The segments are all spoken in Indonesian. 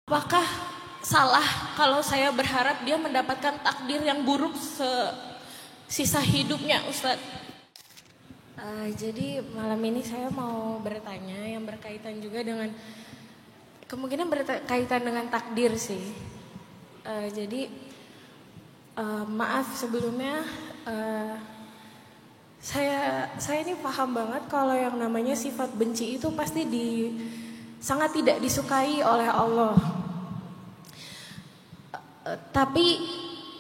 Apakah salah kalau saya berharap dia mendapatkan takdir yang buruk sisa hidupnya, Ustadz? Jadi malam ini saya mau bertanya yang berkaitan juga dengan kemungkinan berkaitan dengan takdir sih. Jadi maaf sebelumnya, saya ini paham banget kalau yang namanya sifat benci itu pasti sangat tidak disukai oleh Allah. Tapi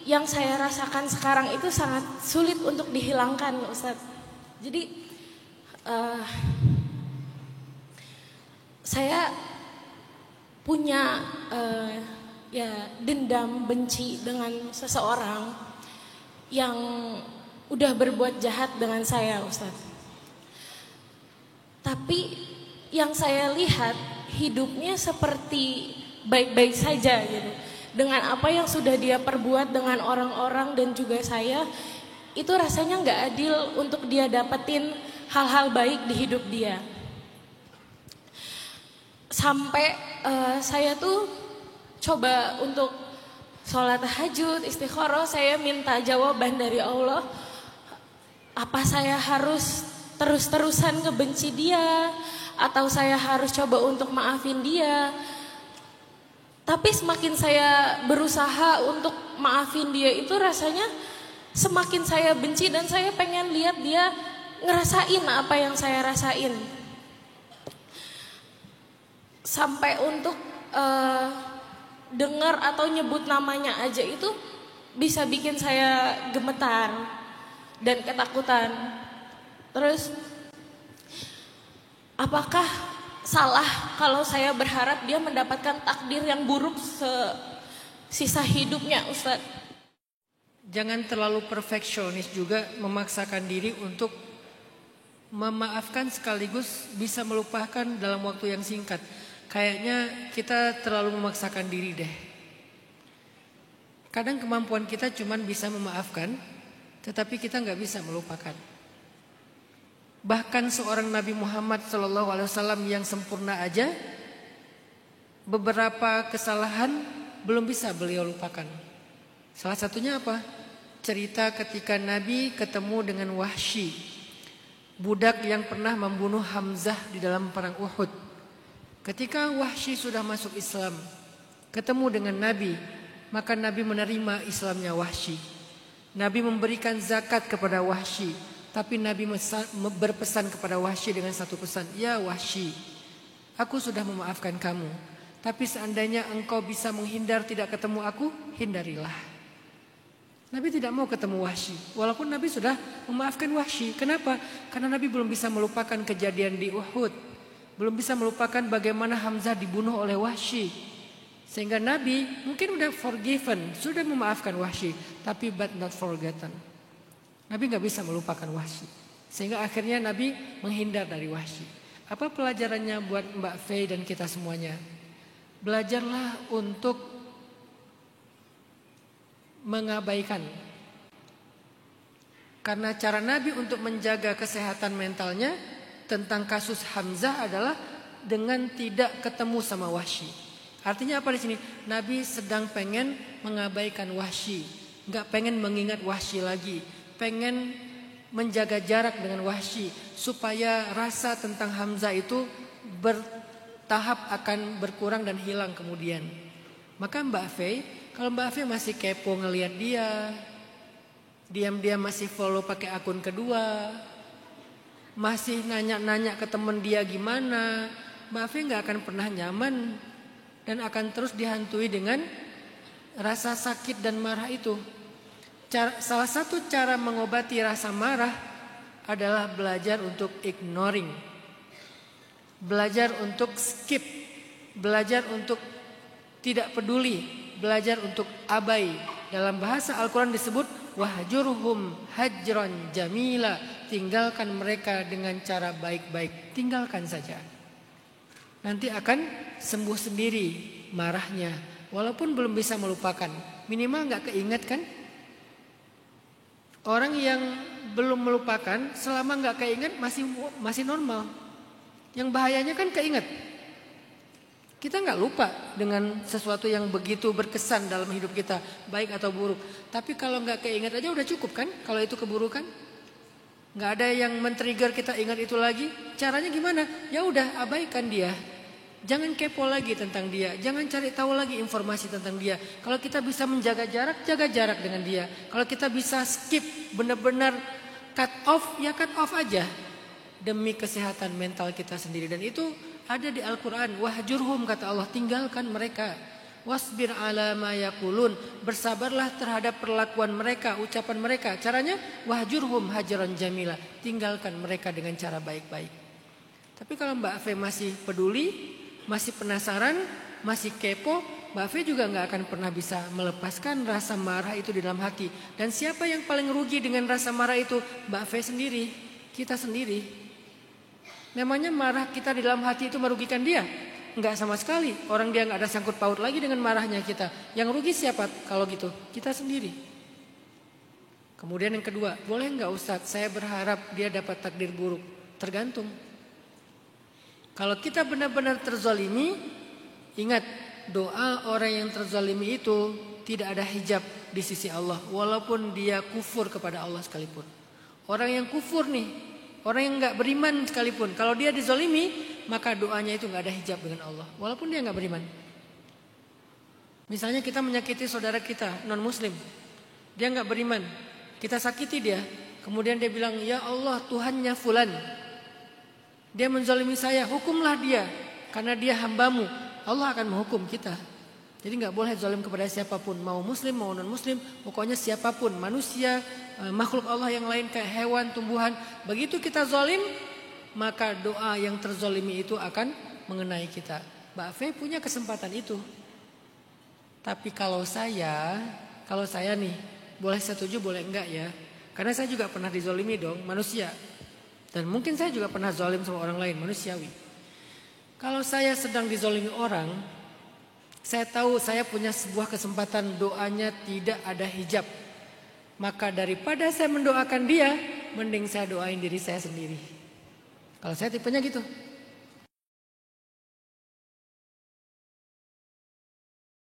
yang saya rasakan sekarang itu sangat sulit untuk dihilangkan, Ustadz. Jadi saya punya dendam, benci dengan seseorang yang udah berbuat jahat dengan saya, Ustadz. Tapi yang saya lihat hidupnya seperti baik-baik saja gitu. Dengan apa yang sudah dia perbuat dengan orang-orang dan juga saya, itu rasanya gak adil untuk dia dapetin hal-hal baik di hidup dia. Sampai saya tuh coba untuk sholat tahajud, istikharah, saya minta jawaban dari Allah. Apa saya harus terus-terusan ngebenci dia, atau saya harus coba untuk maafin dia? Tapi semakin saya berusaha untuk maafin dia itu rasanya semakin saya benci dan saya pengen lihat dia ngerasain apa yang saya rasain. Sampai untuk dengar atau nyebut namanya aja itu bisa bikin saya gemetar dan ketakutan. Terus apakah salah kalau saya berharap dia mendapatkan takdir yang buruk sisa hidupnya, Ustadz? Jangan terlalu perfeksionis juga, memaksakan diri untuk memaafkan sekaligus bisa melupakan dalam waktu yang singkat. Kayaknya kita terlalu memaksakan diri deh. Kadang kemampuan kita cuma bisa memaafkan, tetapi kita gak bisa melupakan. Bahkan seorang Nabi Muhammad SAW yang sempurna aja, beberapa kesalahan belum bisa beliau lupakan. Salah satunya apa? Cerita ketika Nabi ketemu dengan Wahsy, budak yang pernah membunuh Hamzah di dalam perang Uhud. Ketika Wahsy sudah masuk Islam, ketemu dengan Nabi, maka Nabi menerima Islamnya Wahsy. Nabi memberikan zakat kepada Wahsy. Tapi Nabi berpesan kepada Wahsy dengan satu pesan, ya Wahsy, aku sudah memaafkan kamu. Tapi seandainya engkau bisa menghindar tidak ketemu aku, hindarilah. Nabi tidak mau ketemu Wahsy, walaupun Nabi sudah memaafkan Wahsy. Kenapa? Karena Nabi belum bisa melupakan kejadian di Uhud, belum bisa melupakan bagaimana Hamzah dibunuh oleh Wahsy. Sehingga Nabi mungkin sudah forgiven, sudah memaafkan Wahsy, tapi but not forgotten. Nabi gak bisa melupakan Wahsy. Sehingga akhirnya Nabi menghindar dari Wahsy. Apa pelajarannya buat Mbak Fei dan kita semuanya? Belajarlah untuk mengabaikan. Karena cara Nabi untuk menjaga kesehatan mentalnya tentang kasus Hamzah adalah dengan tidak ketemu sama Wahsy. Artinya apa di sini? Nabi sedang pengen mengabaikan Wahsy, gak pengen mengingat Wahsy lagi. Pengen menjaga jarak dengan Wahsy supaya rasa tentang Hamzah itu bertahap akan berkurang dan hilang kemudian. Maka Mbak Fei, kalau Mbak Fei masih kepo ngelihat dia, diam-diam masih follow pakai akun kedua, masih nanya-nanya ke temen dia gimana, Mbak Fei gak akan pernah nyaman dan akan terus dihantui dengan rasa sakit dan marah itu. Salah satu cara mengobati rasa marah adalah belajar untuk ignoring, belajar untuk skip, belajar untuk tidak peduli, belajar untuk abai. Dalam bahasa Al-Quran disebut wahjurhum hajran jamila, tinggalkan mereka dengan cara baik-baik, tinggalkan saja. Nanti akan sembuh sendiri marahnya, walaupun belum bisa melupakan, minimal gak keinget kan? Orang yang belum melupakan selama gak keinget masih normal. Yang bahayanya kan keinget. Kita nggak lupa dengan sesuatu yang begitu berkesan dalam hidup kita, baik atau buruk. Tapi kalau nggak keinget aja udah cukup kan? Kalau itu keburukan, nggak ada yang men-trigger kita ingat itu lagi. Caranya gimana? Ya udah abaikan dia. Jangan kepo lagi tentang dia. Jangan cari tahu lagi informasi tentang dia. Kalau kita bisa menjaga jarak, jaga jarak dengan dia. Kalau kita bisa skip, benar-benar cut off, ya cut off aja. Demi kesehatan mental kita sendiri. Dan itu ada di Al-Quran. Wahjurhum, kata Allah, tinggalkan mereka. Wasbir ala ma yaqulun, bersabarlah terhadap perlakuan mereka, ucapan mereka. Caranya wahjurhum hajaran jamila, tinggalkan mereka dengan cara baik-baik. Tapi kalau Mbak Ave masih peduli, masih penasaran, masih kepo, Mbak Ave juga nggak akan pernah bisa melepaskan rasa marah itu di dalam hati. Dan siapa yang paling rugi dengan rasa marah itu? Mbak Ave sendiri, kita sendiri. Memangnya marah kita di dalam hati itu merugikan dia? Enggak sama sekali. Orang dia enggak ada sangkut paut lagi dengan marahnya kita. Yang rugi siapa kalau gitu? Kita sendiri. Kemudian yang kedua, boleh enggak Ustadz saya berharap dia dapat takdir buruk? Tergantung. Kalau kita benar-benar terzalimi, ingat doa orang yang terzalimi itu tidak ada hijab di sisi Allah. Walaupun dia kufur kepada Allah sekalipun. Orang yang kufur nih, orang yang enggak beriman sekalipun, kalau dia dizalimi, maka doanya itu enggak ada hijab dengan Allah. Walaupun dia enggak beriman. Misalnya kita menyakiti saudara kita non muslim, dia enggak beriman, kita sakiti dia, kemudian dia bilang, ya Allah Tuhannya fulan, dia menzalimi saya, hukumlah dia, karena dia hambamu. Allah akan menghukum kita. Jadi enggak boleh zalim kepada siapapun, mau muslim mau non muslim, pokoknya siapapun, manusia, makhluk Allah yang lain kayak hewan, tumbuhan. Begitu kita zalim, maka doa yang terzalimi itu akan mengenai kita. Mbak Ave punya kesempatan itu. Tapi kalau saya nih, boleh setuju boleh enggak ya? Karena saya juga pernah dizalimi dong, manusia. Dan mungkin saya juga pernah zalim sama orang lain, manusiawi. Kalau saya sedang dizalimi orang, saya tahu saya punya sebuah kesempatan doanya tidak ada hijab. Maka daripada saya mendoakan dia, mending saya doain diri saya sendiri. Kalau saya tipenya gitu.